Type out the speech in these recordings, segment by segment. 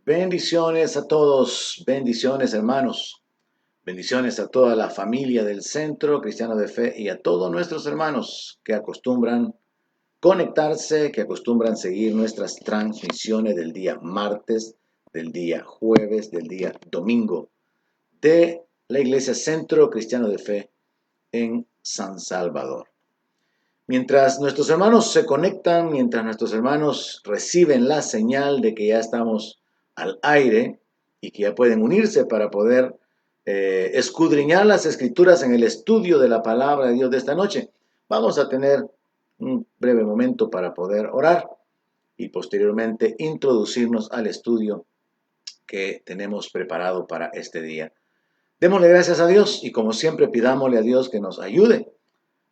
Bendiciones a todos, bendiciones hermanos, bendiciones a toda la familia del Centro Cristiano de Fe y a todos nuestros hermanos que acostumbran conectarse, que acostumbran seguir nuestras transmisiones del día martes, del día jueves, del día domingo de la Iglesia Centro Cristiano de Fe en San Salvador. Mientras nuestros hermanos se conectan, mientras nuestros hermanos reciben la señal de que ya estamos al aire y que ya pueden unirse para poder escudriñar las escrituras en el estudio de la palabra de Dios de esta noche, vamos a tener un breve momento para poder orar y posteriormente introducirnos al estudio que tenemos preparado para este día. Démosle gracias a Dios y como siempre pidámosle a Dios que nos ayude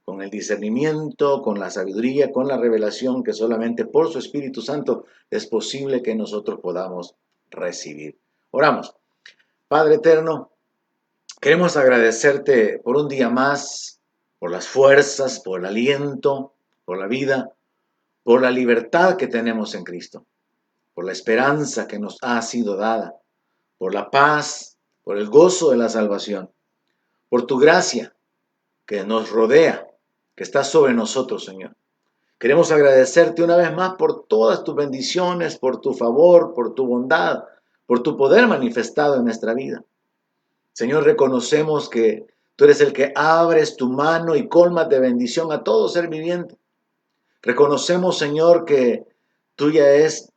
con el discernimiento, con la sabiduría, con la revelación que solamente por su Espíritu Santo es posible que nosotros podamos recibir. Oramos. Padre eterno, queremos agradecerte por un día más, por las fuerzas, por el aliento, por la vida, por la libertad que tenemos en Cristo, por la esperanza que nos ha sido dada, por la paz, por el gozo de la salvación, por tu gracia que nos rodea, que está sobre nosotros, Señor. Queremos agradecerte una vez más por todas tus bendiciones, por tu favor, por tu bondad, por tu poder manifestado en nuestra vida. Señor, reconocemos que tú eres el que abres tu mano y colmas de bendición a todo ser viviente. Reconocemos, Señor, que tuyo es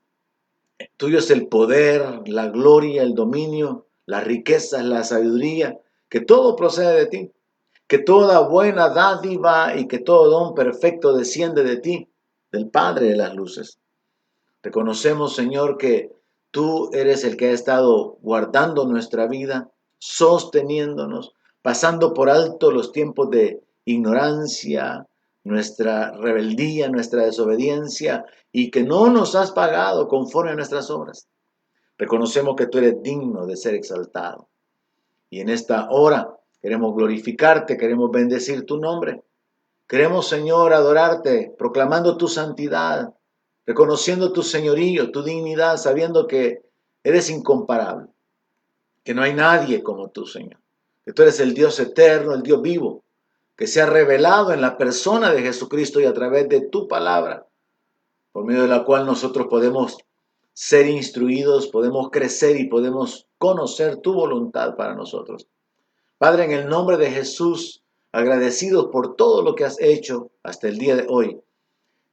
el poder, la gloria, el dominio, las riquezas, la sabiduría, que todo procede de ti. Que toda buena dádiva y que todo don perfecto desciende de ti, del Padre de las luces. Reconocemos, Señor, que tú eres el que ha estado guardando nuestra vida, sosteniéndonos, pasando por alto los tiempos de ignorancia, nuestra rebeldía, nuestra desobediencia, y que no nos has pagado conforme a nuestras obras. Reconocemos que tú eres digno de ser exaltado. Y en esta hora queremos glorificarte, queremos bendecir tu nombre. Queremos, Señor, adorarte, proclamando tu santidad, reconociendo tu señorío, tu dignidad, sabiendo que eres incomparable, que no hay nadie como tú, Señor. Que tú eres el Dios eterno, el Dios vivo, que se ha revelado en la persona de Jesucristo y a través de tu palabra, por medio de la cual nosotros podemos ser instruidos, podemos crecer y podemos conocer tu voluntad para nosotros. Padre, en el nombre de Jesús, agradecidos por todo lo que has hecho hasta el día de hoy,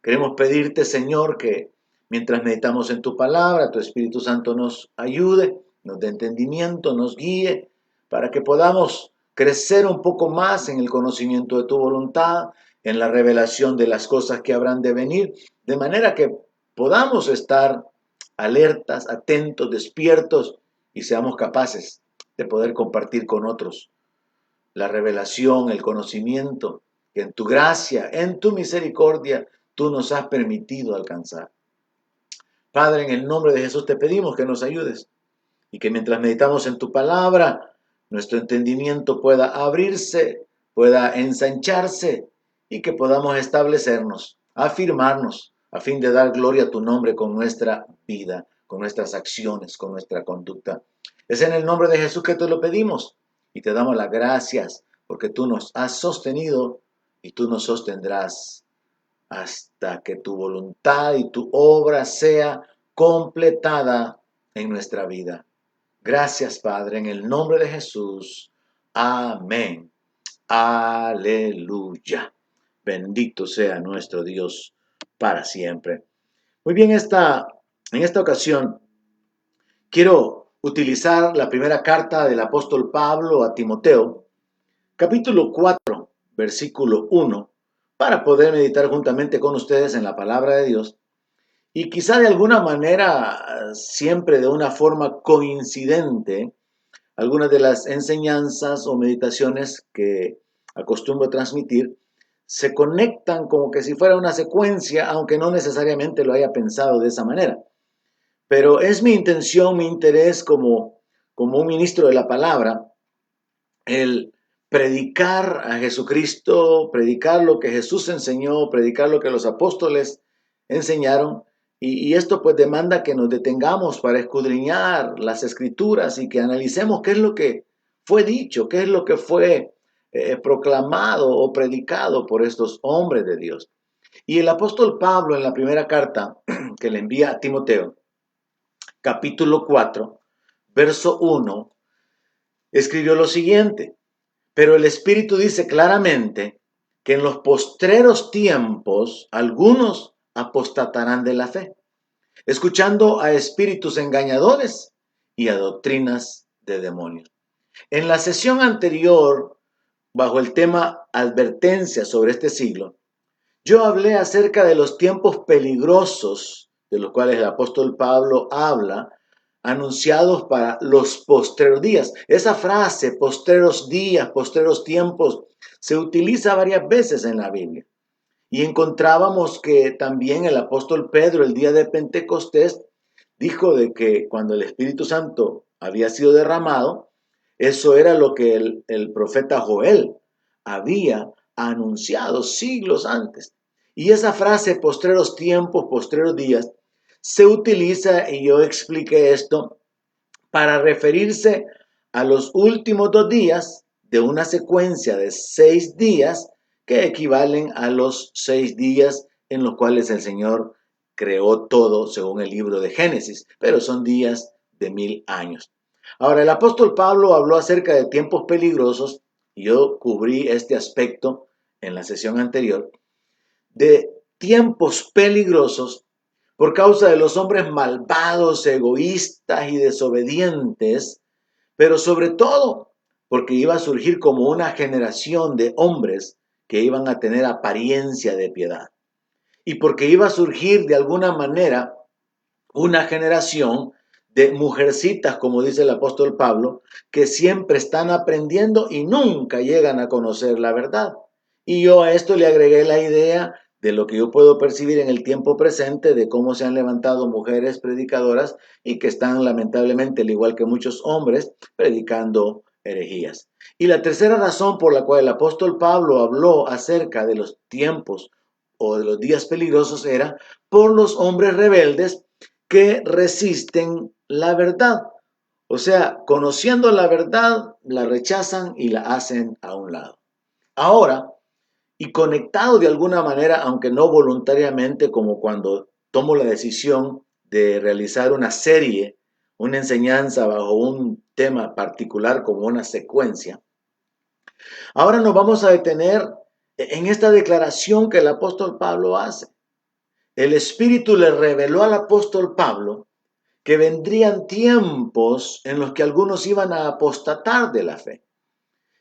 queremos pedirte, Señor, que mientras meditamos en tu palabra, tu Espíritu Santo nos ayude, nos dé entendimiento, nos guíe, para que podamos crecer un poco más en el conocimiento de tu voluntad, en la revelación de las cosas que habrán de venir, de manera que podamos estar alertas, atentos, despiertos y seamos capaces de poder compartir con otros la revelación, el conocimiento que en tu gracia, en tu misericordia, tú nos has permitido alcanzar. Padre, en el nombre de Jesús te pedimos que nos ayudes y que mientras meditamos en tu palabra, nuestro entendimiento pueda abrirse, pueda ensancharse y que podamos establecernos, afirmarnos, a fin de dar gloria a tu nombre con nuestra vida, con nuestras acciones, con nuestra conducta. Es en el nombre de Jesús que te lo pedimos y te damos las gracias porque tú nos has sostenido y tú nos sostendrás hasta que tu voluntad y tu obra sea completada en nuestra vida. Gracias, Padre, en el nombre de Jesús. Amén. Aleluya. Bendito sea nuestro Dios para siempre. Muy bien, en esta ocasión quiero utilizar la primera carta del apóstol Pablo a Timoteo, capítulo 4, versículo 1, para poder meditar juntamente con ustedes en la palabra de Dios y quizá de alguna manera, siempre de una forma coincidente, algunas de las enseñanzas o meditaciones que acostumbro transmitir se conectan como que si fuera una secuencia, aunque no necesariamente lo haya pensado de esa manera. Pero es mi intención, mi interés como un ministro de la palabra, el predicar a Jesucristo, predicar lo que Jesús enseñó, predicar lo que los apóstoles enseñaron Y esto pues demanda que nos detengamos para escudriñar las escrituras y que analicemos qué es lo que fue dicho, qué es lo que fue proclamado o predicado por estos hombres de Dios. Y el apóstol Pablo en la primera carta que le envía a Timoteo, capítulo 4, verso 1, escribió lo siguiente: pero el Espíritu dice claramente que en los postreros tiempos algunos apostatarán de la fe, escuchando a espíritus engañadores y a doctrinas de demonios. En la sesión anterior, bajo el tema advertencia sobre este siglo, yo hablé acerca de los tiempos peligrosos de los cuales el apóstol Pablo habla, anunciados para los postreros días. Esa frase, postreros días, postreros tiempos, se utiliza varias veces en la Biblia. Y encontrábamos que también el apóstol Pedro, el día de Pentecostés, dijo de que cuando el Espíritu Santo había sido derramado, eso era lo que el profeta Joel había anunciado siglos antes. Y esa frase, postreros tiempos, postreros días, se utiliza, y yo expliqué esto, para referirse a los últimos 2 días de una secuencia de 6 días que equivalen a los 6 días en los cuales el Señor creó todo según el libro de Génesis, pero son días de 1000 años. Ahora, el apóstol Pablo habló acerca de tiempos peligrosos, y yo cubrí este aspecto en la sesión anterior, de tiempos peligrosos por causa de los hombres malvados, egoístas y desobedientes, pero sobre todo porque iba a surgir como una generación de hombres que iban a tener apariencia de piedad, y porque iba a surgir de alguna manera una generación de mujercitas, como dice el apóstol Pablo, que siempre están aprendiendo y nunca llegan a conocer la verdad. Y yo a esto le agregué la idea de lo que yo puedo percibir en el tiempo presente, de cómo se han levantado mujeres predicadoras y que están lamentablemente, al igual que muchos hombres, predicando herejías. Y la tercera razón por la cual el apóstol Pablo habló acerca de los tiempos o de los días peligrosos era por los hombres rebeldes que resisten la verdad. O sea, conociendo la verdad, la rechazan y la hacen a un lado. Ahora, y conectado de alguna manera, aunque no voluntariamente, como cuando tomo la decisión de realizar una serie, una enseñanza bajo un tema particular como una secuencia, ahora nos vamos a detener en esta declaración que el apóstol Pablo hace. El Espíritu le reveló al apóstol Pablo que vendrían tiempos en los que algunos iban a apostatar de la fe,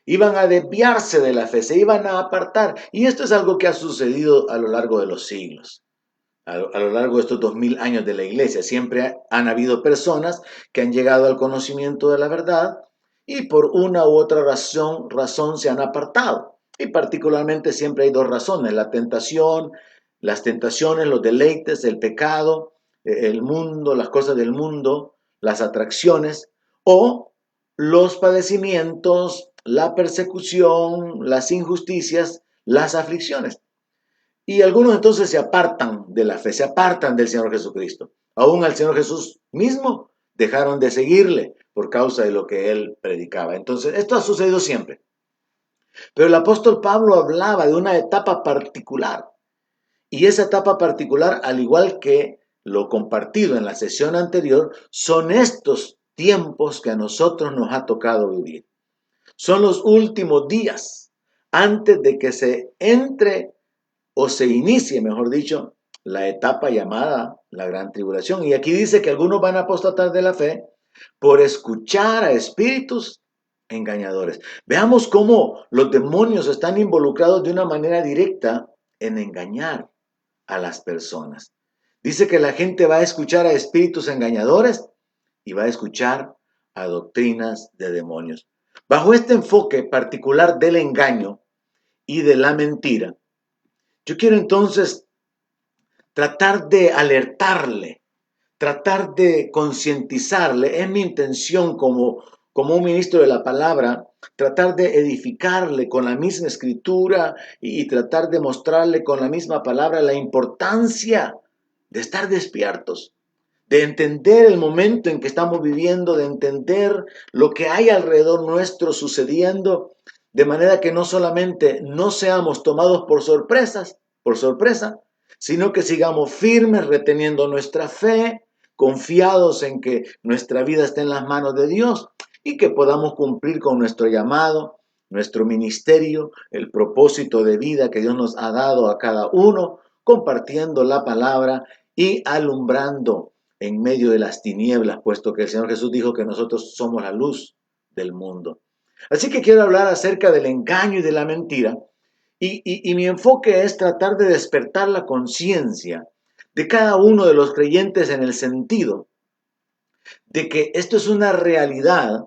iban a desviarse de la fe, se iban a apartar. Y esto es algo que ha sucedido a lo largo de los siglos. A lo largo de estos 2000 años de la iglesia, siempre han habido personas que han llegado al conocimiento de la verdad y por una u otra razón se han apartado. Y particularmente siempre hay dos razones: la tentación, las tentaciones, los deleites, el pecado, el mundo, las cosas del mundo, las atracciones, o los padecimientos, la persecución, las injusticias, las aflicciones. Y algunos entonces se apartan de la fe, se apartan del Señor Jesucristo. Aún al Señor Jesús mismo dejaron de seguirle por causa de lo que él predicaba. Entonces, esto ha sucedido siempre. Pero el apóstol Pablo hablaba de una etapa particular. Y esa etapa particular, al igual que lo compartido en la sesión anterior, son estos tiempos que a nosotros nos ha tocado vivir. Son los últimos días antes de que se entre o se inicie, mejor dicho, la etapa llamada la gran tribulación. Y aquí dice que algunos van a apostatar de la fe por escuchar a espíritus engañadores. Veamos cómo los demonios están involucrados de una manera directa en engañar a las personas. Dice que la gente va a escuchar a espíritus engañadores y va a escuchar a doctrinas de demonios. Bajo este enfoque particular del engaño y de la mentira, yo quiero entonces tratar de alertarle, tratar de concientizarle. Es mi intención como un ministro de la palabra, tratar de edificarle con la misma escritura y tratar de mostrarle con la misma palabra la importancia de estar despiertos, de entender el momento en que estamos viviendo, de entender lo que hay alrededor nuestro sucediendo, de manera que no solamente no seamos tomados por sorpresa, sino que sigamos firmes, reteniendo nuestra fe, confiados en que nuestra vida está en las manos de Dios y que podamos cumplir con nuestro llamado, nuestro ministerio, el propósito de vida que Dios nos ha dado a cada uno, compartiendo la palabra y alumbrando en medio de las tinieblas, puesto que el Señor Jesús dijo que nosotros somos la luz del mundo. Así que quiero hablar acerca del engaño y de la mentira, y mi enfoque es tratar de despertar la conciencia de cada uno de los creyentes en el sentido de que esto es una realidad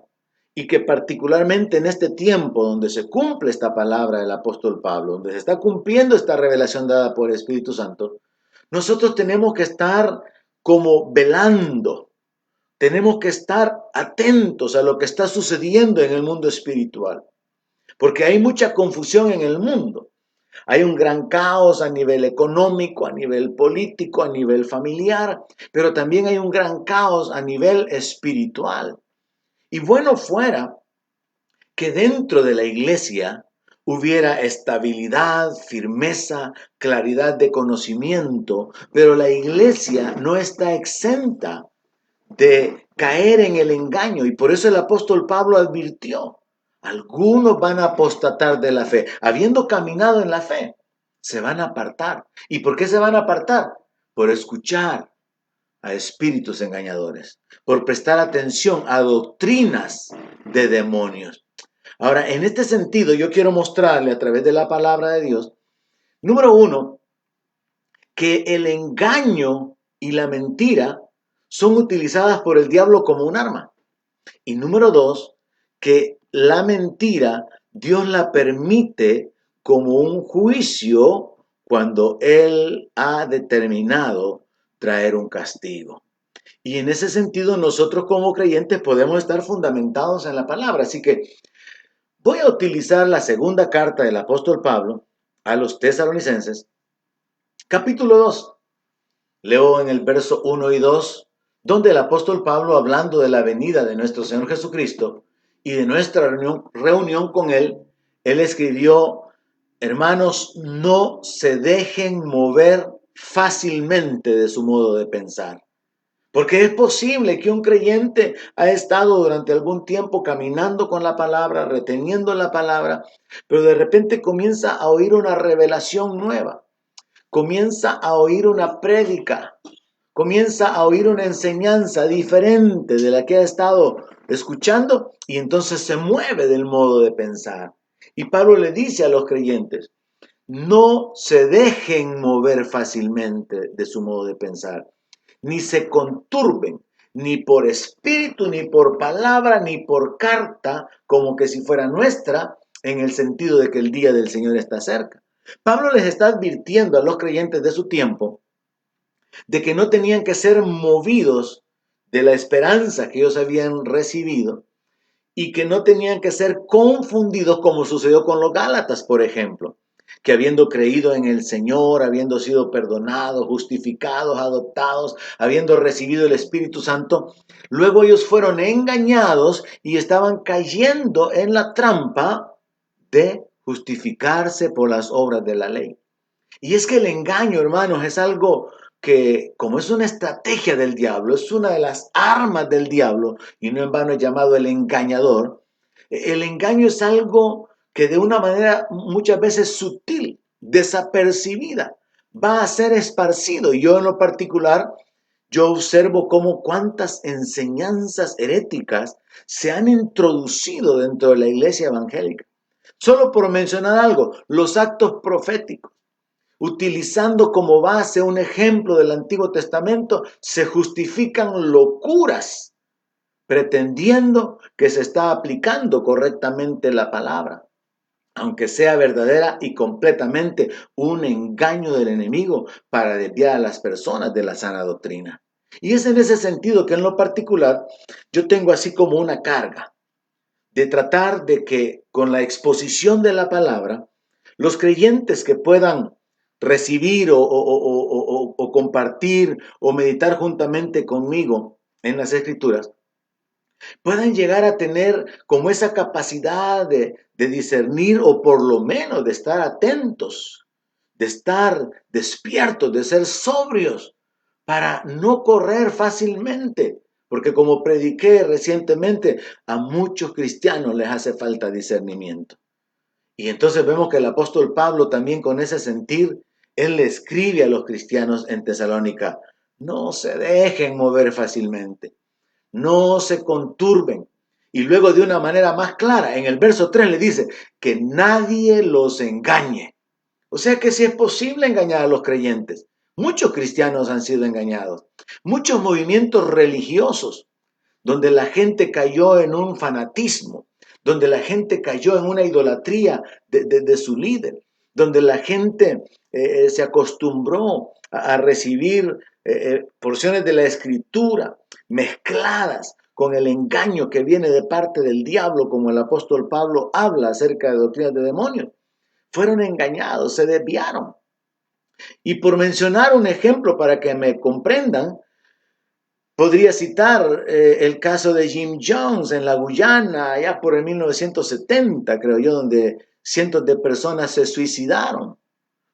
y que particularmente en este tiempo donde se cumple esta palabra del apóstol Pablo, donde se está cumpliendo esta revelación dada por el Espíritu Santo, nosotros tenemos que estar como velando, tenemos que estar atentos a lo que está sucediendo en el mundo espiritual, porque hay mucha confusión en el mundo. Hay un gran caos a nivel económico, a nivel político, a nivel familiar, pero también hay un gran caos a nivel espiritual. Y bueno fuera que dentro de la iglesia hubiera estabilidad, firmeza, claridad de conocimiento, pero la iglesia no está exenta de caer en el engaño, y por eso el apóstol Pablo advirtió: algunos van a apostatar de la fe, habiendo caminado en la fe, se van a apartar. ¿Y por qué se van a apartar? Por escuchar a espíritus engañadores, por prestar atención a doctrinas de demonios. Ahora, en este sentido, yo quiero mostrarle a través de la palabra de Dios, número uno, que el engaño y la mentira son utilizadas por el diablo como un arma. Y número dos, que la mentira Dios la permite como un juicio cuando Él ha determinado traer un castigo. Y en ese sentido nosotros como creyentes podemos estar fundamentados en la palabra. Así que voy a utilizar la segunda carta del apóstol Pablo a los tesalonicenses, capítulo 2. Leo en el verso 1 y 2, donde el apóstol Pablo, hablando de la venida de nuestro Señor Jesucristo y de nuestra reunión con Él, Él escribió: hermanos, no se dejen mover fácilmente de su modo de pensar. Porque es posible que un creyente ha estado durante algún tiempo caminando con la palabra, reteniendo la palabra, pero de repente comienza a oír una revelación nueva, comienza a oír una prédica, comienza a oír una enseñanza diferente de la que ha estado escuchando, y entonces se mueve del modo de pensar. Y Pablo le dice a los creyentes: no se dejen mover fácilmente de su modo de pensar, ni se conturben, ni por espíritu, ni por palabra, ni por carta, como que si fuera nuestra, en el sentido de que el día del Señor está cerca. Pablo les está advirtiendo a los creyentes de su tiempo de que no tenían que ser movidos de la esperanza que ellos habían recibido, y que no tenían que ser confundidos como sucedió con los Gálatas, por ejemplo, que habiendo creído en el Señor, habiendo sido perdonados, justificados, adoptados, habiendo recibido el Espíritu Santo, luego ellos fueron engañados y estaban cayendo en la trampa de justificarse por las obras de la ley. Y es que el engaño, hermanos, es algo que, como es una estrategia del diablo, es una de las armas del diablo, y no en vano es llamado el engañador. El engaño es algo que de una manera muchas veces sutil, desapercibida, va a ser esparcido. Y yo en lo particular, yo observo cómo cuántas enseñanzas heréticas se han introducido dentro de la iglesia evangélica. Solo por mencionar algo, los actos proféticos, utilizando como base un ejemplo del Antiguo Testamento, se justifican locuras, pretendiendo que se está aplicando correctamente la palabra, aunque sea verdadera y completamente un engaño del enemigo para desviar a las personas de la sana doctrina. Y es en ese sentido que en lo particular yo tengo así como una carga de tratar de que con la exposición de la palabra, los creyentes que puedan recibir o compartir o meditar juntamente conmigo en las Escrituras, puedan llegar a tener como esa capacidad de discernir o por lo menos de estar atentos, de estar despiertos, de ser sobrios para no correr fácilmente. Porque como prediqué recientemente, a muchos cristianos les hace falta discernimiento. Y entonces vemos que el apóstol Pablo también con ese sentir, él le escribe a los cristianos en Tesalónica, no se dejen mover fácilmente, no se conturben. Y luego de una manera más clara, en el verso 3 le dice, que nadie los engañe. O sea que sí es posible engañar a los creyentes. Muchos cristianos han sido engañados. Muchos movimientos religiosos donde la gente cayó en un fanatismo, donde la gente cayó en una idolatría de su líder, donde la gente se acostumbró a recibir porciones de la escritura mezcladas con el engaño que viene de parte del diablo, como el apóstol Pablo habla acerca de doctrinas de demonios. Fueron engañados, se desviaron. Y por mencionar un ejemplo para que me comprendan, podría citar el caso de Jim Jones en la Guyana, allá por el 1970, creo yo, donde cientos de personas se suicidaron.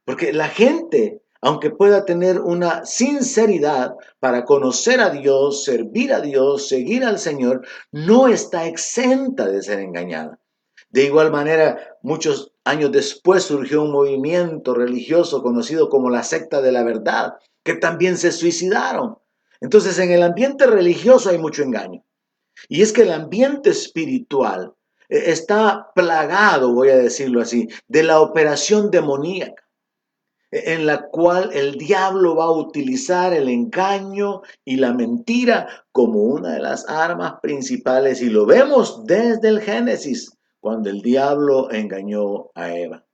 Porque la gente, aunque pueda tener una sinceridad para conocer a Dios, servir a Dios, seguir al Señor, no está exenta de ser engañada. De igual manera, muchos años después surgió un movimiento religioso conocido como la secta de la verdad, que también se suicidaron. Entonces, en el ambiente religioso hay mucho engaño. Y es que el ambiente espiritual está plagado, voy a decirlo así, de la operación demoníaca, en la cual el diablo va a utilizar el engaño y la mentira como una de las armas principales. Y lo vemos desde el Génesis, cuando el diablo engañó a Eva.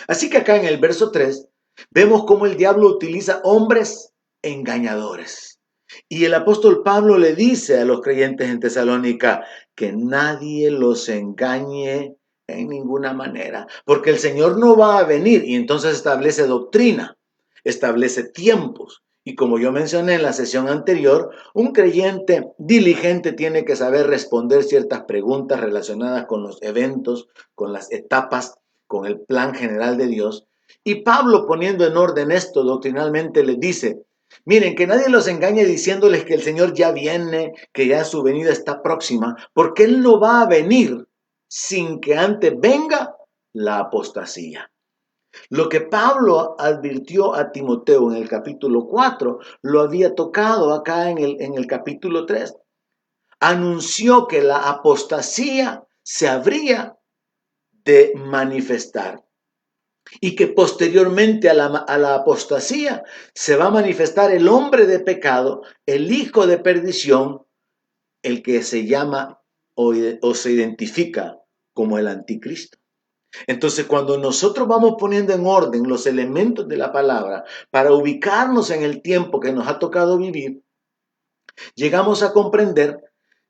Así que acá en el verso 3 vemos cómo el diablo utiliza hombres engañadores. Y el apóstol Pablo le dice a los creyentes en Tesalónica que nadie los engañe en ninguna manera, porque el Señor no va a venir y entonces establece doctrina, establece tiempos. Y como yo mencioné en la sesión anterior, un creyente diligente tiene que saber responder ciertas preguntas relacionadas con los eventos, con las etapas, con el plan general de Dios. Y Pablo, poniendo en orden esto doctrinalmente, les dice, miren, que nadie los engañe diciéndoles que el Señor ya viene, que ya su venida está próxima, porque Él no va a venir sin que antes venga la apostasía. Lo que Pablo advirtió a Timoteo en el capítulo 4, lo había tocado acá en el capítulo 3. Anunció que la apostasía se habría de manifestar y que posteriormente a la apostasía se va a manifestar el hombre de pecado, el hijo de perdición, el que se llama o se identifica como el anticristo. Entonces, cuando nosotros vamos poniendo en orden los elementos de la palabra para ubicarnos en el tiempo que nos ha tocado vivir, llegamos a comprender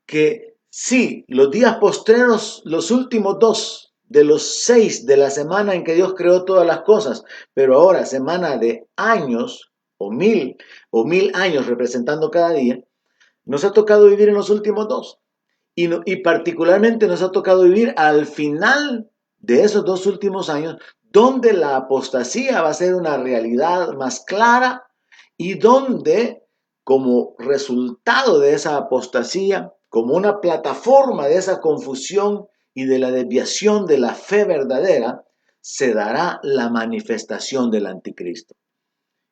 que sí, los días postreros, los últimos 2 de los 6 de la semana en que Dios creó todas las cosas, pero ahora semana de años o mil años representando cada día, nos ha tocado vivir en los últimos 2. Y particularmente nos ha tocado vivir al final de esos 2 últimos años, donde la apostasía va a ser una realidad más clara y donde, como resultado de esa apostasía, como una plataforma de esa confusión y de la desviación de la fe verdadera, se dará la manifestación del anticristo.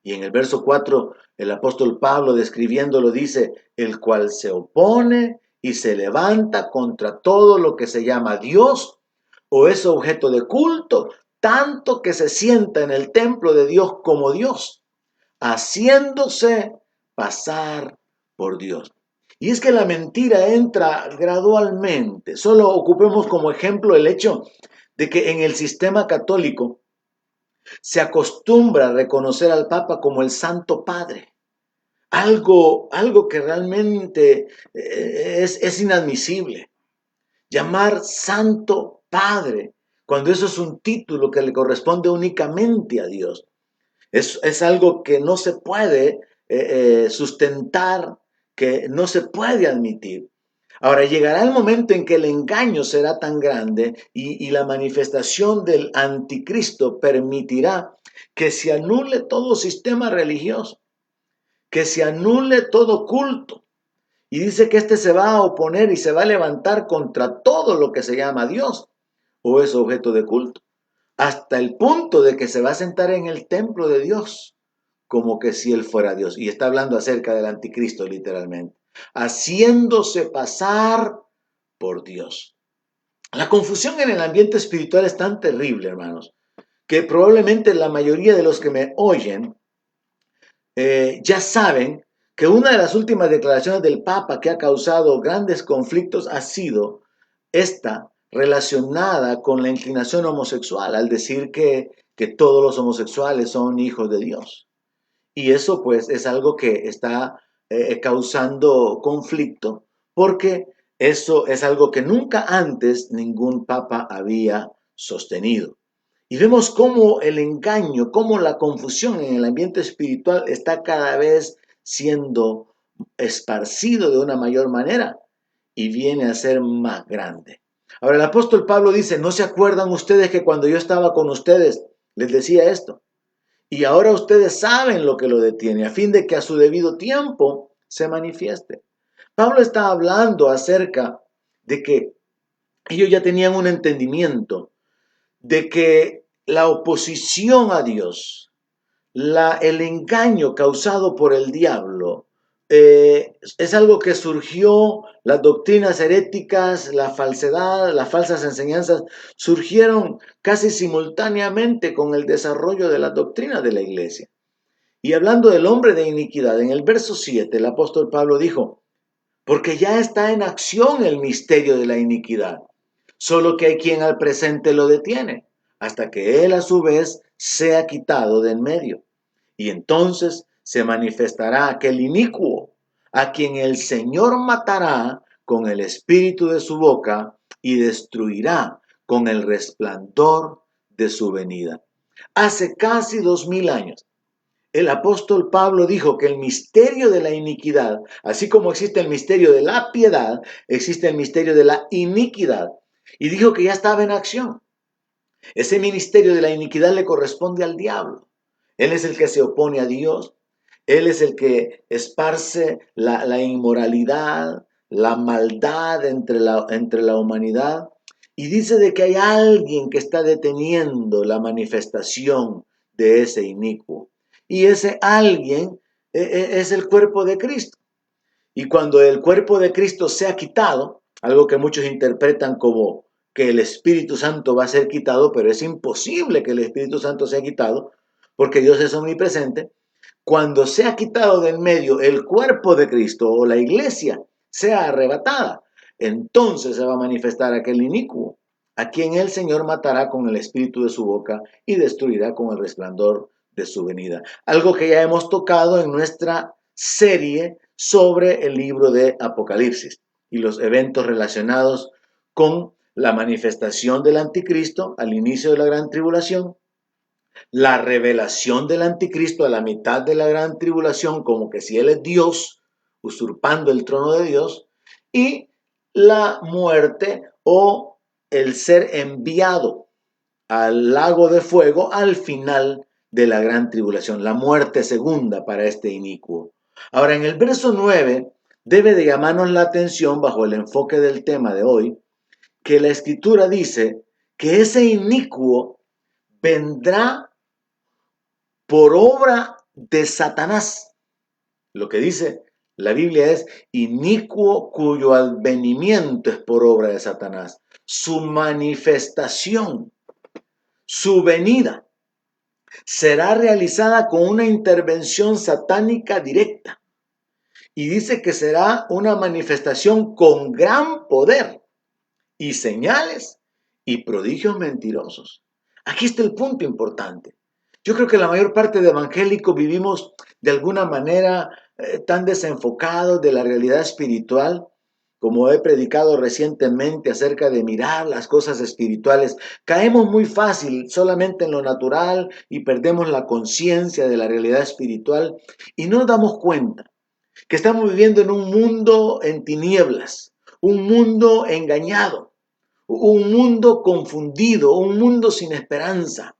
Y en el verso 4, el apóstol Pablo describiéndolo dice, el cual se opone y se levanta contra todo lo que se llama Dios o es objeto de culto, tanto que se sienta en el templo de Dios como Dios, haciéndose pasar por Dios. Y es que la mentira entra gradualmente. Solo ocupemos como ejemplo el hecho de que en el sistema católico se acostumbra a reconocer al Papa como el Santo Padre. Algo que realmente es inadmisible. Llamar Santo Padre, cuando eso es un título que le corresponde únicamente a Dios. Es algo que no se puede sustentar, que no se puede admitir. Ahora, llegará el momento en que el engaño será tan grande y la manifestación del anticristo permitirá que se anule todo sistema religioso, que se anule todo culto. Y dice que éste se va a oponer y se va a levantar contra todo lo que se llama Dios o es objeto de culto, hasta el punto de que se va a sentar en el templo de Dios como que si él fuera Dios. Y está hablando acerca del anticristo literalmente, haciéndose pasar por Dios. La confusión en el ambiente espiritual es tan terrible, hermanos, que probablemente la mayoría de los que me oyen ya saben que una de las últimas declaraciones del Papa que ha causado grandes conflictos ha sido esta relacionada con la inclinación homosexual, al decir que todos los homosexuales son hijos de Dios. Y eso pues es algo que está causando conflicto porque eso es algo que nunca antes ningún papa había sostenido. Y vemos cómo el engaño, cómo la confusión en el ambiente espiritual está cada vez siendo esparcido de una mayor manera y viene a ser más grande. Ahora el apóstol Pablo dice, ¿no se acuerdan ustedes que cuando yo estaba con ustedes les decía esto? Y ahora ustedes saben lo que lo detiene, a fin de que a su debido tiempo se manifieste. Pablo está hablando acerca de que ellos ya tenían un entendimiento de que la oposición a Dios, el engaño causado por el diablo, es algo que surgió, las doctrinas heréticas, la falsedad, las falsas enseñanzas, surgieron casi simultáneamente con el desarrollo de las doctrinas de la iglesia. Y hablando del hombre de iniquidad, en el verso 7, el apóstol Pablo dijo, porque ya está en acción el misterio de la iniquidad, solo que hay quien al presente lo detiene, hasta que él a su vez sea quitado de en medio. Y entonces se manifestará aquel inicuo, a quien el Señor matará con el espíritu de su boca y destruirá con el resplandor de su venida. Hace casi 2000 años, el apóstol Pablo dijo que el misterio de la iniquidad, así como existe el misterio de la piedad, existe el misterio de la iniquidad. Y dijo que ya estaba en acción. Ese ministerio de la iniquidad le corresponde al diablo. Él es el que se opone a Dios. Él es el que esparce la inmoralidad, la maldad entre la humanidad. Y dice de que hay alguien que está deteniendo la manifestación de ese inicuo. Y ese alguien es el cuerpo de Cristo. Y cuando el cuerpo de Cristo sea quitado, algo que muchos interpretan como que el Espíritu Santo va a ser quitado, pero es imposible que el Espíritu Santo sea quitado, porque Dios es omnipresente. Cuando sea quitado del medio el cuerpo de Cristo o la iglesia sea arrebatada, entonces se va a manifestar aquel inicuo, a quien el Señor matará con el espíritu de su boca y destruirá con el resplandor de su venida. Algo que ya hemos tocado en nuestra serie sobre el libro de Apocalipsis y los eventos relacionados con la manifestación del anticristo al inicio de la gran tribulación, la revelación del anticristo a la mitad de la gran tribulación, como que si él es Dios, usurpando el trono de Dios, y la muerte o el ser enviado al lago de fuego al final de la gran tribulación, la muerte segunda para este inicuo. Ahora, en el verso 9 debe de llamarnos la atención bajo el enfoque del tema de hoy, que la escritura dice que ese inicuo vendrá por obra de Satanás. Lo que dice la Biblia es inicuo cuyo advenimiento es por obra de Satanás. Su manifestación, su venida, será realizada con una intervención satánica directa. Y dice que será una manifestación con gran poder y señales y prodigios mentirosos. Aquí está el punto importante. Yo creo que la mayor parte de evangélicos vivimos de alguna manera tan desenfocados de la realidad espiritual como he predicado recientemente acerca de mirar las cosas espirituales, caemos muy fácil solamente en lo natural y perdemos la conciencia de la realidad espiritual y no nos damos cuenta que estamos viviendo en un mundo en tinieblas, un mundo engañado, un mundo confundido, un mundo sin esperanza.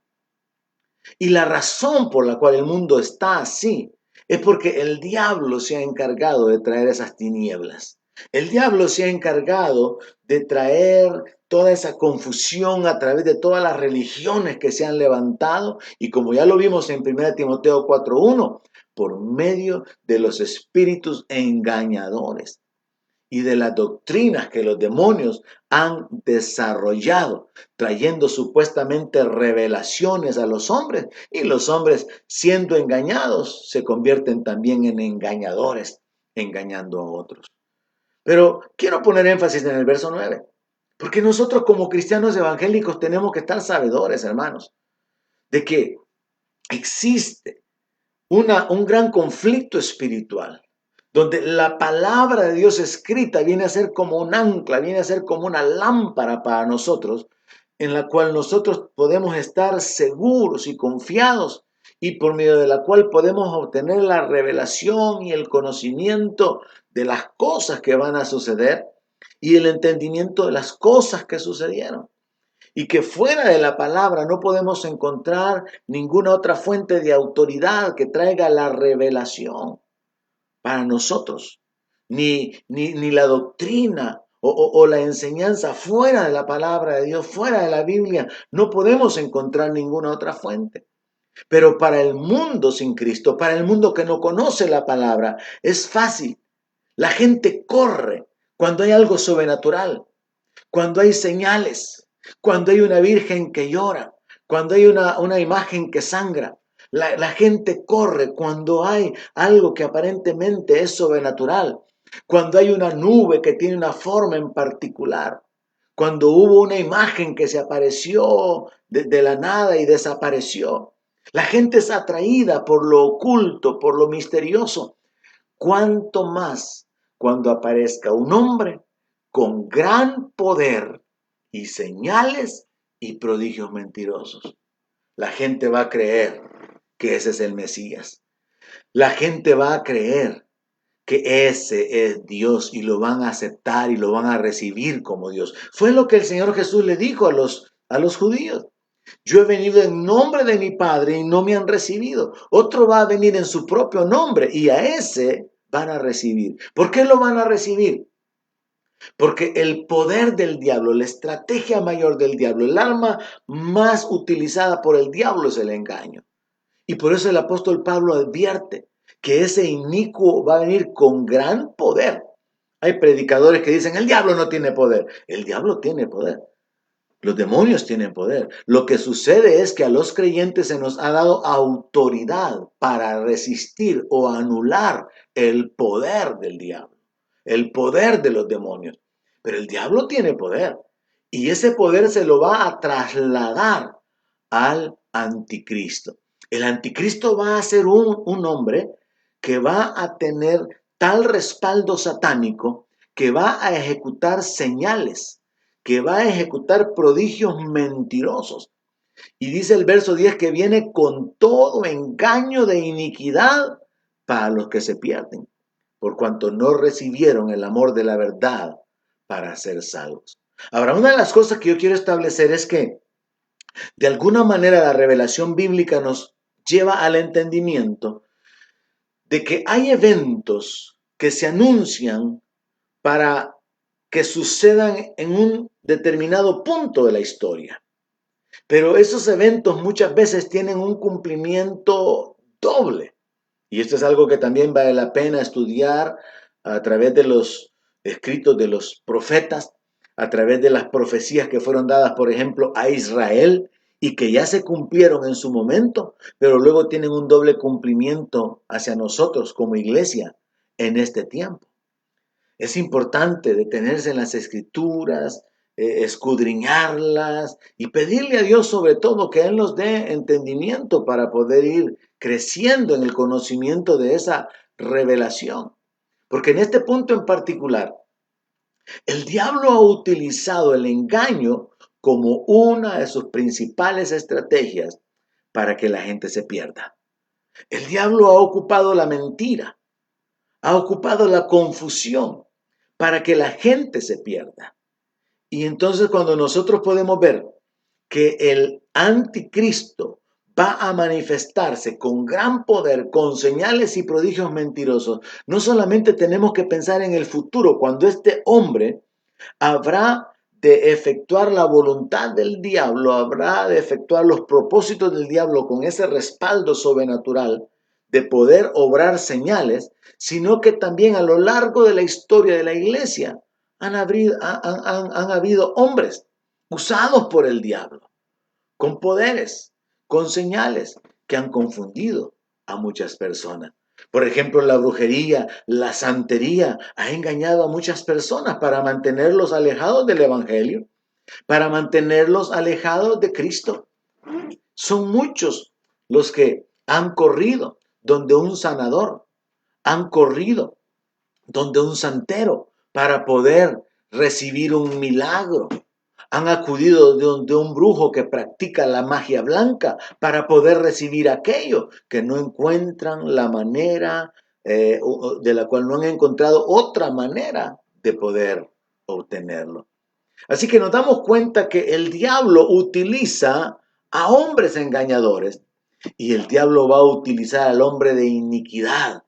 Y la razón por la cual el mundo está así es porque el diablo se ha encargado de traer esas tinieblas. El diablo se ha encargado de traer toda esa confusión a través de todas las religiones que se han levantado y como ya lo vimos en 1 Timoteo 4:1, por medio de los espíritus engañadores y de las doctrinas que los demonios han desarrollado, trayendo supuestamente revelaciones a los hombres, y los hombres, siendo engañados, se convierten también en engañadores, engañando a otros. Pero quiero poner énfasis en el verso 9, porque nosotros como cristianos evangélicos tenemos que estar sabedores, hermanos, de que existe un gran conflicto espiritual, donde la palabra de Dios escrita viene a ser como un ancla, viene a ser como una lámpara para nosotros, en la cual nosotros podemos estar seguros y confiados y por medio de la cual podemos obtener la revelación y el conocimiento de las cosas que van a suceder y el entendimiento de las cosas que sucedieron y que fuera de la palabra no podemos encontrar ninguna otra fuente de autoridad que traiga la revelación para nosotros, ni la doctrina o la enseñanza fuera de la palabra de Dios, fuera de la Biblia, no podemos encontrar ninguna otra fuente. Pero para el mundo sin Cristo, para el mundo que no conoce la palabra, es fácil. La gente corre cuando hay algo sobrenatural, cuando hay señales, cuando hay una virgen que llora, cuando hay una imagen que sangra. La gente corre cuando hay algo que aparentemente es sobrenatural, cuando hay una nube que tiene una forma en particular, cuando hubo una imagen que se apareció de la nada y desapareció. La gente es atraída por lo oculto, por lo misterioso. Cuanto más cuando aparezca un hombre con gran poder y señales y prodigios mentirosos. La gente va a creer que ese es el Mesías. La gente va a creer que ese es Dios y lo van a aceptar y lo van a recibir como Dios. Fue lo que el Señor Jesús le dijo a los judíos. Yo he venido en nombre de mi Padre y no me han recibido. Otro va a venir en su propio nombre y a ese van a recibir. ¿Por qué lo van a recibir? Porque el poder del diablo, la estrategia mayor del diablo, el arma más utilizada por el diablo es el engaño. Y por eso el apóstol Pablo advierte que ese inicuo va a venir con gran poder. Hay predicadores que dicen, el diablo no tiene poder. El diablo tiene poder. Los demonios tienen poder. Lo que sucede es que a los creyentes se nos ha dado autoridad para resistir o anular el poder del diablo, el poder de los demonios. Pero el diablo tiene poder y ese poder se lo va a trasladar al anticristo. El anticristo va a ser un hombre que va a tener tal respaldo satánico que va a ejecutar señales, que va a ejecutar prodigios mentirosos. Y dice el verso 10 que viene con todo engaño de iniquidad para los que se pierden, por cuanto no recibieron el amor de la verdad para ser salvos. Ahora, una de las cosas que yo quiero establecer es que de alguna manera la revelación bíblica nos lleva al entendimiento de que hay eventos que se anuncian para que sucedan en un determinado punto de la historia. Pero esos eventos muchas veces tienen un cumplimiento doble. Y esto es algo que también vale la pena estudiar a través de los escritos de los profetas, a través de las profecías que fueron dadas, por ejemplo, a Israel y que ya se cumplieron en su momento, pero luego tienen un doble cumplimiento hacia nosotros como iglesia en este tiempo. Es importante detenerse en las escrituras, escudriñarlas y pedirle a Dios sobre todo que Él nos dé entendimiento para poder ir creciendo en el conocimiento de esa revelación. Porque en este punto en particular, El diablo ha utilizado el engaño como una de sus principales estrategias para que la gente se pierda. El diablo ha ocupado la mentira, ha ocupado la confusión para que la gente se pierda. Y entonces cuando nosotros podemos ver que el anticristo va a manifestarse con gran poder, con señales y prodigios mentirosos, no solamente tenemos que pensar en el futuro, cuando este hombre habrá de efectuar la voluntad del diablo, habrá de efectuar los propósitos del diablo con ese respaldo sobrenatural de poder obrar señales, sino que también a lo largo de la historia de la iglesia han habido hombres usados por el diablo, con poderes, con señales que han confundido a muchas personas. Por ejemplo, la brujería, la santería ha engañado a muchas personas para mantenerlos alejados del evangelio, para mantenerlos alejados de Cristo. Son muchos los que han corrido donde un sanador, han corrido donde un santero para poder recibir un milagro. Han acudido de un brujo que practica la magia blanca para poder recibir aquello que no encuentran la manera, de la cual no han encontrado otra manera de poder obtenerlo. Así que nos damos cuenta que el diablo utiliza a hombres engañadores y el diablo va a utilizar al hombre de iniquidad.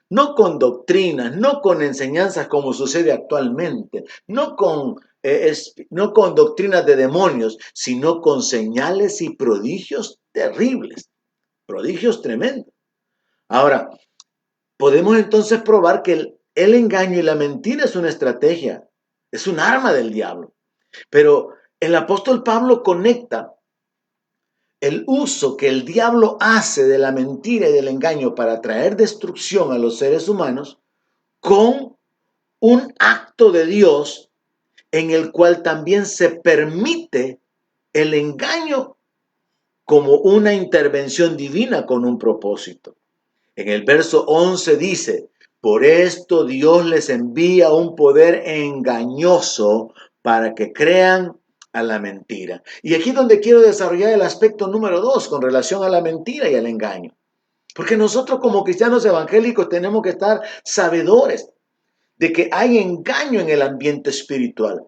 No con doctrinas, no con enseñanzas como sucede actualmente, no con doctrinas de demonios, sino con señales y prodigios terribles, prodigios tremendos. Ahora, podemos entonces probar que el engaño y la mentira es una estrategia, es un arma del diablo. Pero el apóstol Pablo conecta el uso que el diablo hace de la mentira y del engaño para traer destrucción a los seres humanos con un acto de Dios en el cual también se permite el engaño como una intervención divina con un propósito. En el verso 11 dice, por esto Dios les envía un poder engañoso para que crean a la mentira. Y aquí es donde quiero desarrollar el aspecto número 2 con relación a la mentira y al engaño. Porque nosotros como cristianos evangélicos tenemos que estar sabedores de que hay engaño en el ambiente espiritual.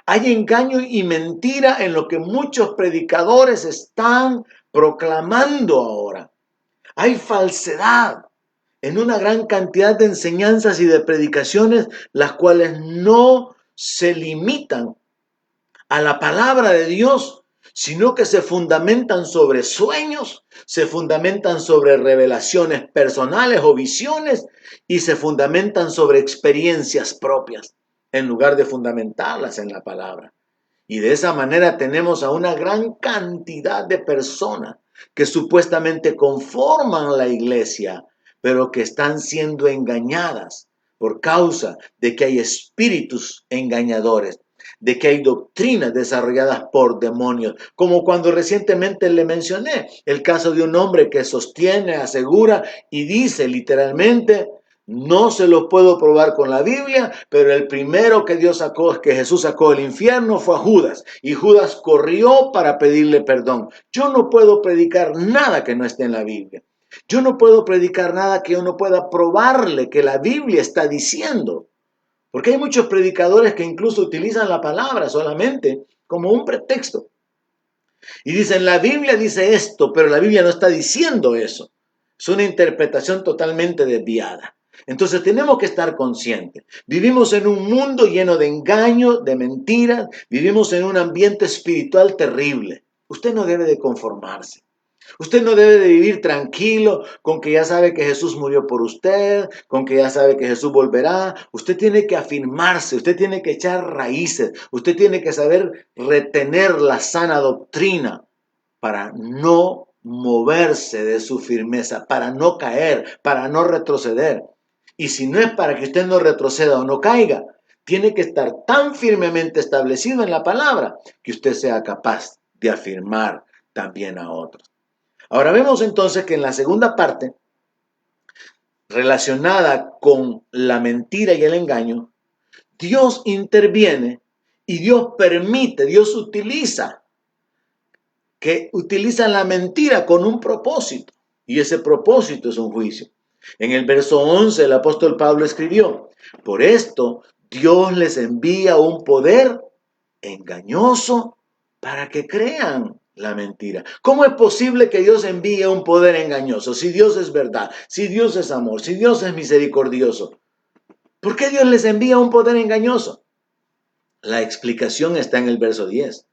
Hay engaño y mentira en lo que muchos predicadores están proclamando ahora. Hay falsedad en una gran cantidad de enseñanzas y de predicaciones, las cuales no se limitan a la palabra de Dios, sino que se fundamentan sobre sueños, se fundamentan sobre revelaciones personales o visiones y se fundamentan sobre experiencias propias, en lugar de fundamentarlas en la palabra. Y de esa manera tenemos a una gran cantidad de personas que supuestamente conforman la iglesia, pero que están siendo engañadas por causa de que hay espíritus engañadores, de que hay doctrinas desarrolladas por demonios, como cuando recientemente le mencioné el caso de un hombre que sostiene, asegura y dice literalmente: no se los puedo probar con la Biblia, pero el primero que Jesús sacó del infierno fue a Judas, y Judas corrió para pedirle perdón. Yo no puedo predicar nada que no esté en la Biblia. Yo no puedo predicar nada que yo no pueda probarle que la Biblia está diciendo. Porque hay muchos predicadores que incluso utilizan la palabra solamente como un pretexto. Y dicen, la Biblia dice esto, pero la Biblia no está diciendo eso. Es una interpretación totalmente desviada. Entonces tenemos que estar conscientes. Vivimos en un mundo lleno de engaño, de mentiras. Vivimos en un ambiente espiritual terrible. Usted no debe de conformarse. Usted no debe de vivir tranquilo con que ya sabe que Jesús murió por usted, con que ya sabe que Jesús volverá. Usted tiene que afirmarse, usted tiene que echar raíces, usted tiene que saber retener la sana doctrina para no moverse de su firmeza, para no caer, para no retroceder. Y si no es para que usted no retroceda o no caiga, tiene que estar tan firmemente establecido en la palabra que usted sea capaz de afirmar también a otros. Ahora vemos entonces que en la segunda parte, relacionada con la mentira y el engaño, Dios interviene y Dios permite, Dios utiliza la mentira con un propósito. Y ese propósito es un juicio. En el verso 11 el apóstol Pablo escribió: por esto Dios les envía un poder engañoso para que crean la mentira. ¿Cómo es posible que Dios envíe un poder engañoso? Si Dios es verdad, si Dios es amor, si Dios es misericordioso, ¿por qué Dios les envía un poder engañoso? La explicación está en el verso 10.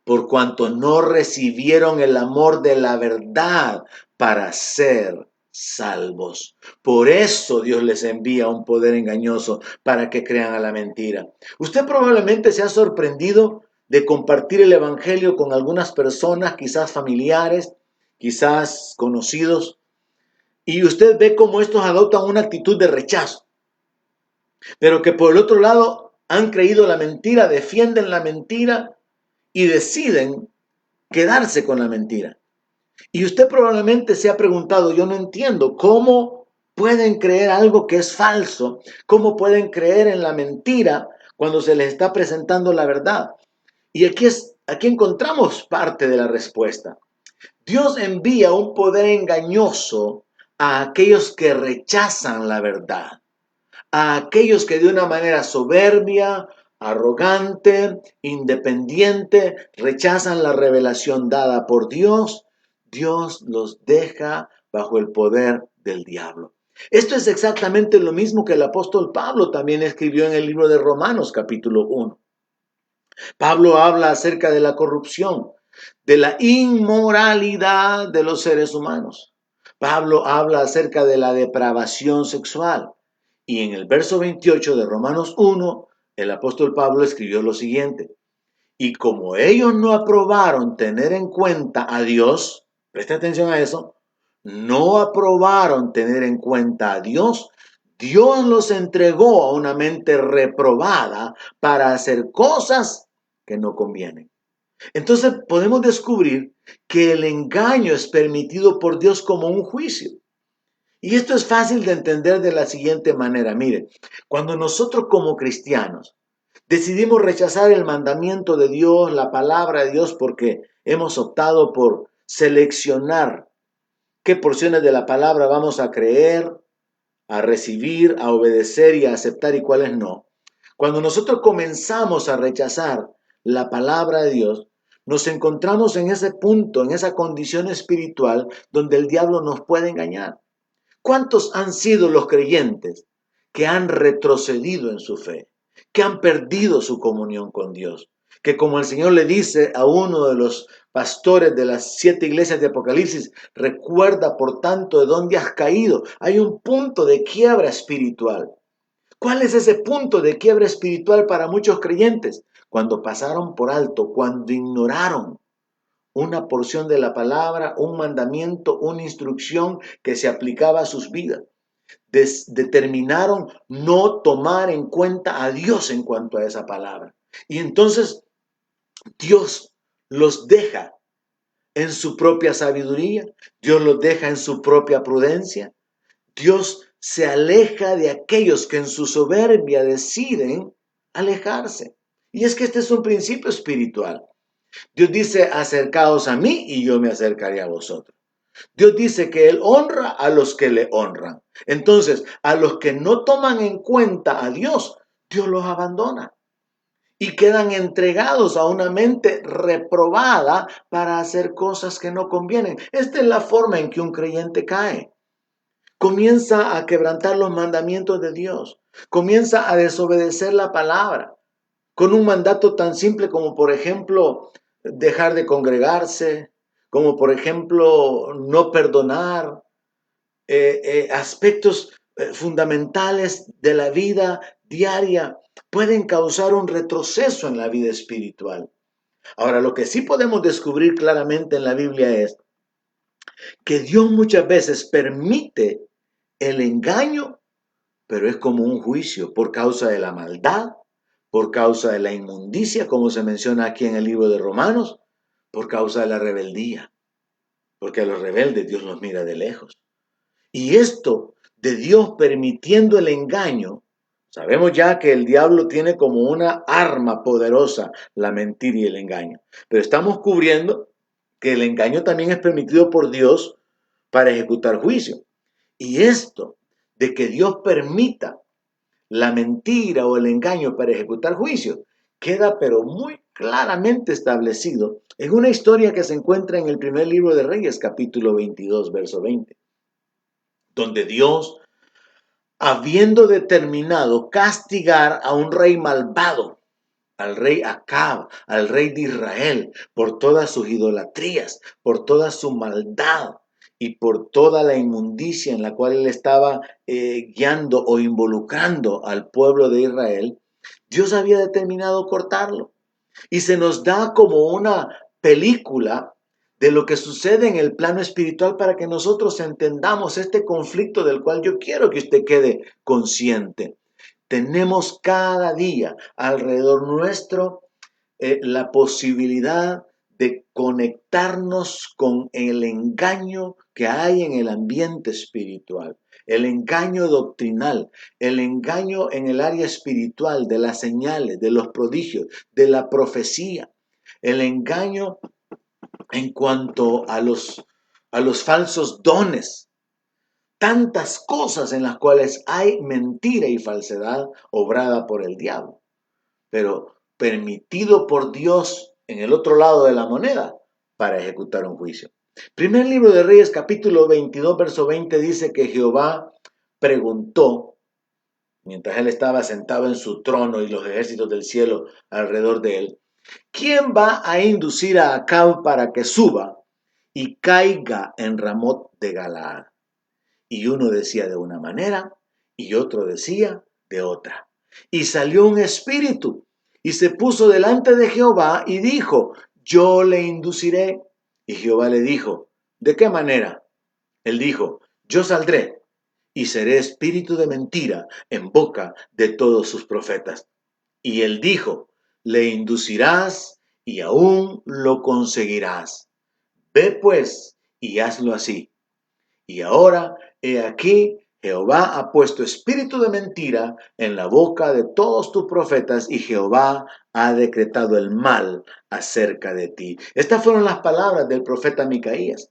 Por cuanto no recibieron el amor de la verdad para ser salvos. Por eso Dios les envía un poder engañoso para que crean a la mentira. Usted probablemente se ha sorprendido de compartir el evangelio con algunas personas, quizás familiares, quizás conocidos, y usted ve cómo estos adoptan una actitud de rechazo, pero que por el otro lado han creído la mentira, defienden la mentira y deciden quedarse con la mentira. Y usted probablemente se ha preguntado: yo no entiendo cómo pueden creer algo que es falso, cómo pueden creer en la mentira cuando se les está presentando la verdad. Y aquí encontramos parte de la respuesta. Dios envía un poder engañoso a aquellos que rechazan la verdad, a aquellos que de una manera soberbia, arrogante, independiente, rechazan la revelación dada por Dios. Dios los deja bajo el poder del diablo. Esto es exactamente lo mismo que el apóstol Pablo también escribió en el libro de Romanos capítulo 1. Pablo habla acerca de la corrupción, de la inmoralidad de los seres humanos. Pablo habla acerca de la depravación sexual. Y en el verso 28 de Romanos 1, el apóstol Pablo escribió lo siguiente: y como ellos no aprobaron tener en cuenta a Dios, presta atención a eso, no aprobaron tener en cuenta a Dios, Dios los entregó a una mente reprobada para hacer cosas que no convienen. Entonces podemos descubrir que el engaño es permitido por Dios como un juicio. Y esto es fácil de entender de la siguiente manera. Mire, cuando nosotros como cristianos decidimos rechazar el mandamiento de Dios, la palabra de Dios, porque hemos optado por seleccionar qué porciones de la palabra vamos a creer, a recibir, a obedecer y a aceptar y cuáles no. Cuando nosotros comenzamos a rechazar la palabra de Dios, nos encontramos en ese punto, en esa condición espiritual donde el diablo nos puede engañar. ¿Cuántos han sido los creyentes que han retrocedido en su fe, que han perdido su comunión con Dios? Que como el Señor le dice a uno de los pastores de las 7 iglesias de Apocalipsis: recuerda por tanto de dónde has caído. Hay un punto de quiebra espiritual. ¿Cuál es ese punto de quiebra espiritual para muchos creyentes? Cuando pasaron por alto, cuando ignoraron una porción de la palabra, un mandamiento, una instrucción que se aplicaba a sus vidas. Determinaron no tomar en cuenta a Dios en cuanto a esa palabra. Y entonces Dios los deja en su propia sabiduría, Dios los deja en su propia prudencia. Dios se aleja de aquellos que en su soberbia deciden alejarse. Y es que este es un principio espiritual. Dios dice: acercaos a mí y yo me acercaré a vosotros. Dios dice que Él honra a los que le honran. Entonces, a los que no toman en cuenta a Dios, Dios los abandona y quedan entregados a una mente reprobada para hacer cosas que no convienen. Esta es la forma en que un creyente cae. Comienza a quebrantar los mandamientos de Dios. Comienza a desobedecer la palabra con un mandato tan simple como, por ejemplo, dejar de congregarse, como, por ejemplo, no perdonar, aspectos fundamentales de la vida diaria pueden causar un retroceso en la vida espiritual. Ahora, lo que sí podemos descubrir claramente en la Biblia es que Dios muchas veces permite el engaño, pero es como un juicio por causa de la maldad, por causa de la inmundicia, como se menciona aquí en el libro de Romanos, por causa de la rebeldía, porque a los rebeldes Dios los mira de lejos. Y esto de Dios permitiendo el engaño Sabemos ya que el diablo tiene como una arma poderosa la mentira y el engaño. Pero estamos cubriendo que el engaño también es permitido por Dios para ejecutar juicio. Y esto de que Dios permita la mentira o el engaño para ejecutar juicio queda pero muy claramente establecido en una historia que se encuentra en el primer libro de Reyes, capítulo 22, verso 20, donde Dios, habiendo determinado castigar a un rey malvado, al rey Acab, al rey de Israel, por todas sus idolatrías, por toda su maldad y por toda la inmundicia en la cual él estaba guiando o involucrando al pueblo de Israel, Dios había determinado cortarlo. Y se nos da como una película de lo que sucede en el plano espiritual para que nosotros entendamos este conflicto del cual yo quiero que usted quede consciente. Tenemos cada día alrededor nuestro la posibilidad de conectarnos con el engaño que hay en el ambiente espiritual, el engaño doctrinal, el engaño en el área espiritual de las señales, de los prodigios, de la profecía, el engaño en cuanto a los falsos dones, tantas cosas en las cuales hay mentira y falsedad obrada por el diablo, pero permitido por Dios en el otro lado de la moneda para ejecutar un juicio. Primer libro de Reyes, capítulo 22, verso 20, dice que Jehová preguntó, mientras él estaba sentado en su trono y los ejércitos del cielo alrededor de él, ¿quién va a inducir a Acab para que suba y caiga en Ramot de Galaad? Y uno decía de una manera y otro decía de otra. Y salió un espíritu y se puso delante de Jehová y dijo, yo le induciré. Y Jehová le dijo, ¿de qué manera? Él dijo, yo saldré y seré espíritu de mentira en boca de todos sus profetas. Y él dijo, le inducirás y aún lo conseguirás. Ve pues y hazlo así. Y ahora, he aquí, Jehová ha puesto espíritu de mentira en la boca de todos tus profetas y Jehová ha decretado el mal acerca de ti. Estas fueron las palabras del profeta Micaías,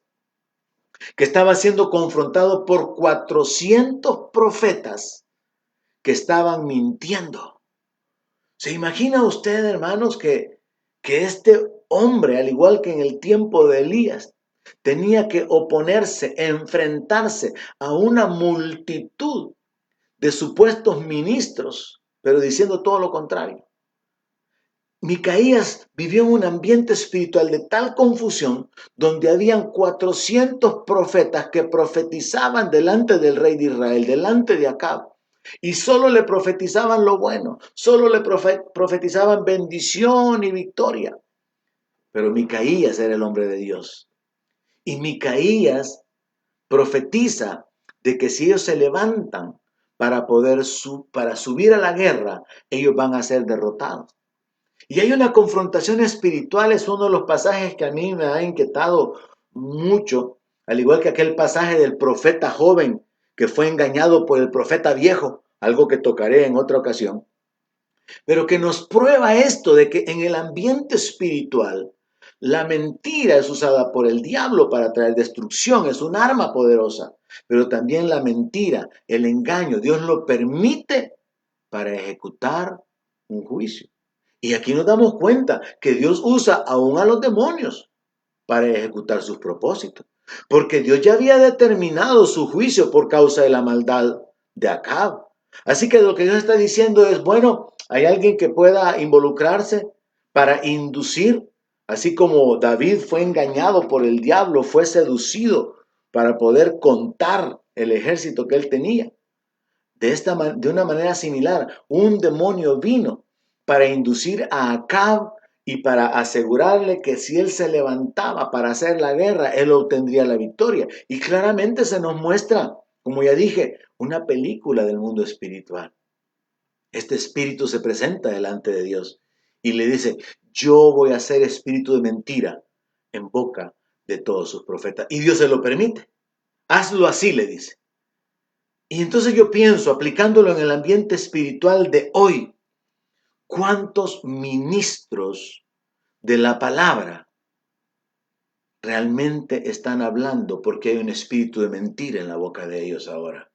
que estaba siendo confrontado por 400 profetas que estaban mintiendo. ¿Se imagina usted, hermanos, que este hombre, al igual que en el tiempo de Elías, tenía que oponerse, enfrentarse a una multitud de supuestos ministros, pero diciendo todo lo contrario? Micaías vivió en un ambiente espiritual de tal confusión donde habían 400 profetas que profetizaban delante del rey de Israel, delante de Acab, y solo le profetizaban lo bueno, solo le profetizaban bendición y victoria. Pero Micaías era el hombre de Dios. Y Micaías profetiza de que si ellos se levantan para subir a la guerra, ellos van a ser derrotados. Y hay una confrontación espiritual, es uno de los pasajes que a mí me ha inquietado mucho, al igual que aquel pasaje del profeta joven que fue engañado por el profeta viejo, algo que tocaré en otra ocasión, pero que nos prueba esto de que en el ambiente espiritual la mentira es usada por el diablo para traer destrucción, es un arma poderosa, pero también la mentira, el engaño, Dios lo permite para ejecutar un juicio. Y aquí nos damos cuenta que Dios usa aún a los demonios para ejecutar sus propósitos. Porque Dios ya había determinado su juicio por causa de la maldad de Acab. Así que lo que Dios está diciendo es, bueno, hay alguien que pueda involucrarse para inducir, así como David fue engañado por el diablo, fue seducido para poder contar el ejército que él tenía. De una manera similar, un demonio vino para inducir a Acab y para asegurarle que si él se levantaba para hacer la guerra, él obtendría la victoria. Y claramente se nos muestra, como ya dije, una película del mundo espiritual. Este espíritu se presenta delante de Dios y le dice, yo voy a ser espíritu de mentira en boca de todos sus profetas. Y Dios se lo permite. Hazlo así, le dice. Y entonces yo pienso, aplicándolo en el ambiente espiritual de hoy, ¿cuántos ministros de la palabra realmente están hablando porque hay un espíritu de mentira en la boca de ellos ahora?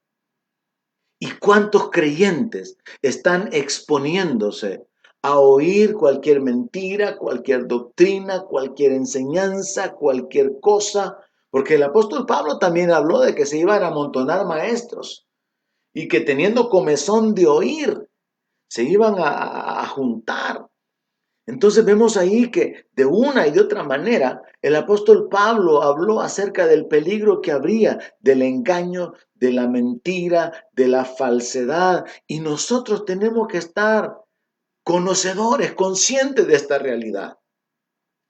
¿Y cuántos creyentes están exponiéndose a oír cualquier mentira, cualquier doctrina, cualquier enseñanza, cualquier cosa? Porque el apóstol Pablo también habló de que se iban a amontonar maestros y que teniendo comezón de oír, se iban a juntar. Entonces vemos ahí que de una y de otra manera el apóstol Pablo habló acerca del peligro que habría del engaño, de la mentira, de la falsedad. Y nosotros tenemos que estar conocedores, conscientes de esta realidad,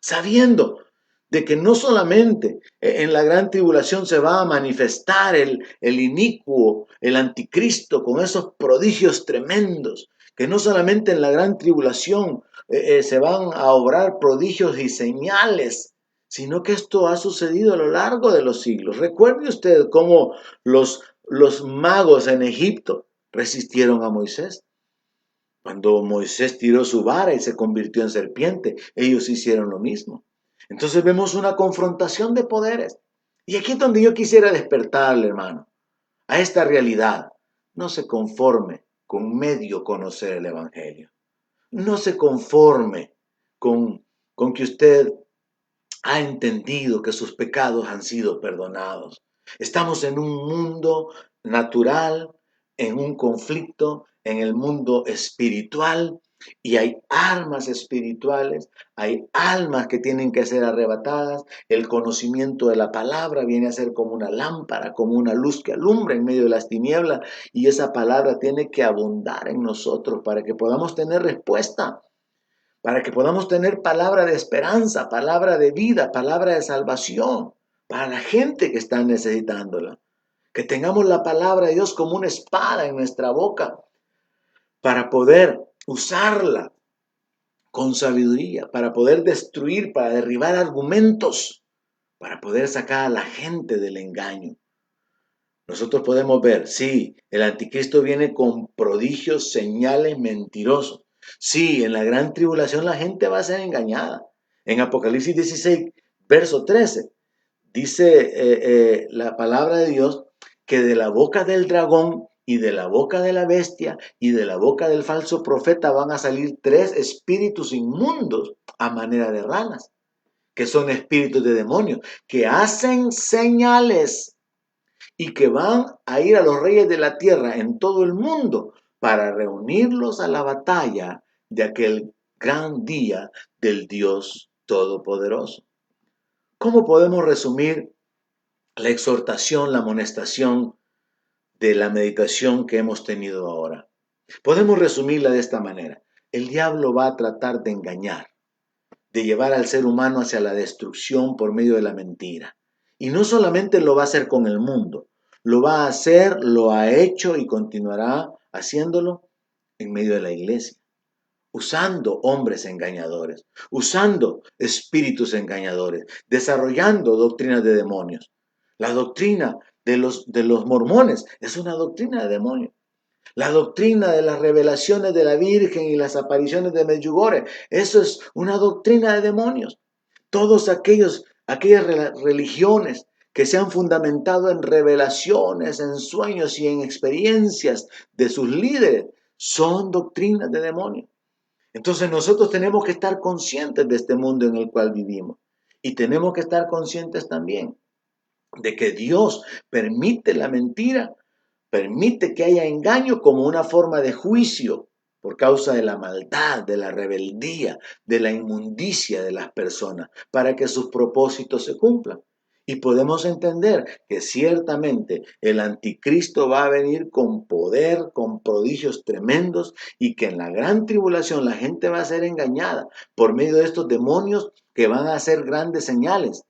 sabiendo de que no solamente en la gran tribulación se va a manifestar el inicuo, el anticristo, con esos prodigios tremendos, que no solamente en la gran tribulación se van a obrar prodigios y señales, sino que esto ha sucedido a lo largo de los siglos. Recuerde usted cómo los magos en Egipto resistieron a Moisés. Cuando Moisés tiró su vara y se convirtió en serpiente, ellos hicieron lo mismo. Entonces vemos una confrontación de poderes. Y aquí es donde yo quisiera despertarle, hermano, a esta realidad. No se conforme con medio conocer el Evangelio. No se conforme con que usted ha entendido que sus pecados han sido perdonados. Estamos en un mundo natural, en un conflicto, en el mundo espiritual, y hay armas espirituales, hay almas que tienen que ser arrebatadas. El conocimiento de la palabra viene a ser como una lámpara, como una luz que alumbra en medio de las tinieblas, y esa palabra tiene que abundar en nosotros para que podamos tener respuesta, para que podamos tener palabra de esperanza, palabra de vida, palabra de salvación para la gente que está necesitándola. Que tengamos la palabra de Dios como una espada en nuestra boca para poder usarla con sabiduría, para poder destruir, para derribar argumentos, para poder sacar a la gente del engaño. Nosotros podemos ver, sí, el anticristo viene con prodigios, señales, mentirosos. Sí, en la gran tribulación la gente va a ser engañada. En Apocalipsis 16, verso 13, dice la palabra de Dios que de la boca del dragón y de la boca de la bestia y de la boca del falso profeta van a salir tres espíritus inmundos a manera de ranas, que son espíritus de demonios, que hacen señales y que van a ir a los reyes de la tierra en todo el mundo para reunirlos a la batalla de aquel gran día del Dios Todopoderoso. ¿Cómo podemos resumir la exhortación, la amonestación de la meditación que hemos tenido ahora? Podemos resumirla de esta manera. El diablo va a tratar de engañar, de llevar al ser humano hacia la destrucción por medio de la mentira. Y no solamente lo va a hacer con el mundo, lo va a hacer, lo ha hecho y continuará haciéndolo en medio de la iglesia, usando hombres engañadores, usando espíritus engañadores, desarrollando doctrinas de demonios. La doctrina de los mormones es una doctrina de demonios. La doctrina de las revelaciones de la Virgen y las apariciones de Medjugorje, eso es una doctrina de demonios. Todos aquellas religiones que se han fundamentado en revelaciones, en sueños y en experiencias de sus líderes, son doctrinas de demonios. Entonces nosotros tenemos que estar conscientes de este mundo en el cual vivimos. Y tenemos que estar conscientes también de que Dios permite la mentira, permite que haya engaño como una forma de juicio por causa de la maldad, de la rebeldía, de la inmundicia de las personas, para que sus propósitos se cumplan. Y podemos entender que ciertamente el anticristo va a venir con poder, con prodigios tremendos, y que en la gran tribulación la gente va a ser engañada por medio de estos demonios que van a hacer grandes señales.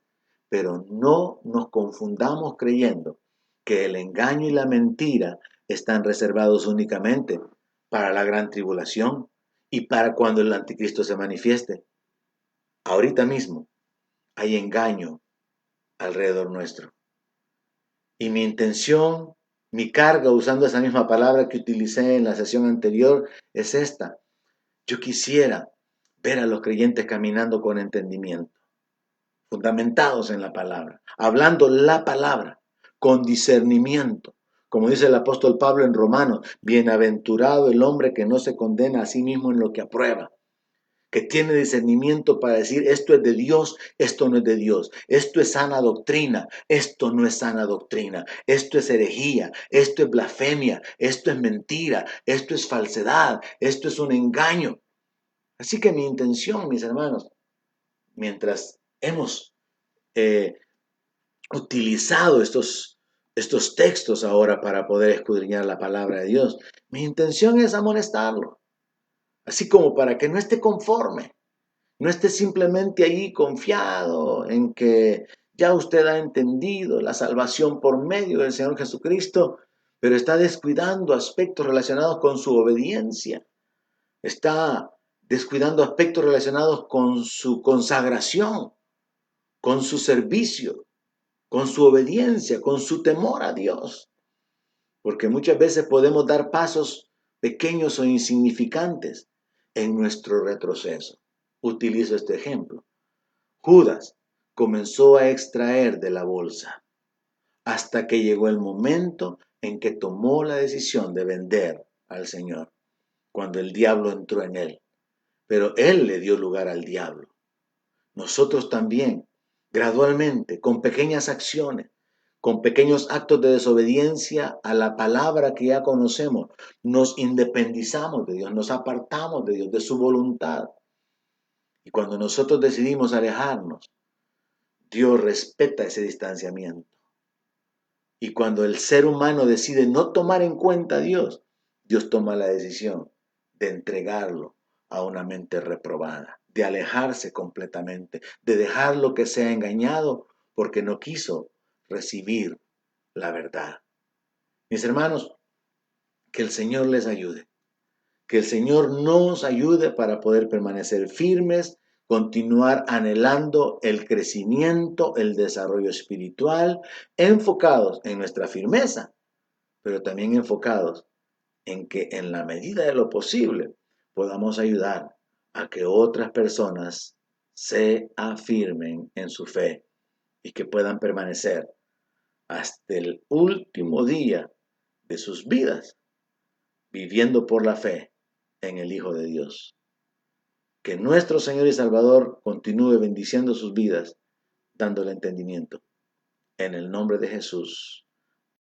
Pero no nos confundamos creyendo que el engaño y la mentira están reservados únicamente para la gran tribulación y para cuando el anticristo se manifieste. Ahorita mismo hay engaño alrededor nuestro. Y mi intención Mi carga, usando esa misma palabra que utilicé en la sesión anterior, es esta. Yo quisiera ver a los creyentes caminando con entendimiento, fundamentados en la palabra, hablando la palabra, con discernimiento. Como dice el apóstol Pablo en Romanos, bienaventurado el hombre que no se condena a sí mismo en lo que aprueba, que tiene discernimiento para decir esto es de Dios, esto no es de Dios, esto es sana doctrina, esto no es sana doctrina, esto es herejía, esto es blasfemia, esto es mentira, esto es falsedad, esto es un engaño. Así que mi intención, mis hermanos, mientras hemos eh, utilizado estos textos ahora para poder escudriñar la palabra de Dios, mi intención es amonestarlo, así como para que no esté conforme. No esté simplemente ahí confiado en que ya usted ha entendido la salvación por medio del Señor Jesucristo, pero está descuidando aspectos relacionados con su obediencia, está descuidando aspectos relacionados con su consagración, con su servicio, con su obediencia, con su temor a Dios. Porque muchas veces podemos dar pasos pequeños o insignificantes en nuestro retroceso. Utilizo este ejemplo. Judas comenzó a extraer de la bolsa hasta que llegó el momento en que tomó la decisión de vender al Señor, cuando el diablo entró en él. Pero él le dio lugar al diablo. Nosotros también, gradualmente, con pequeñas acciones, con pequeños actos de desobediencia a la palabra que ya conocemos, nos independizamos de Dios, nos apartamos de Dios, de su voluntad. Y cuando nosotros decidimos alejarnos, Dios respeta ese distanciamiento. Y cuando el ser humano decide no tomar en cuenta a Dios, Dios toma la decisión de entregarlo a una mente reprobada, de alejarse completamente, de dejarlo que sea engañado porque no quiso recibir la verdad. Mis hermanos, que el Señor les ayude. Que el Señor nos ayude para poder permanecer firmes, continuar anhelando el crecimiento, el desarrollo espiritual, enfocados en nuestra firmeza, pero también enfocados en que en la medida de lo posible podamos ayudar a que otras personas se afirmen en su fe y que puedan permanecer hasta el último día de sus vidas viviendo por la fe en el Hijo de Dios. Que nuestro Señor y Salvador continúe bendiciendo sus vidas, dándole entendimiento. En el nombre de Jesús.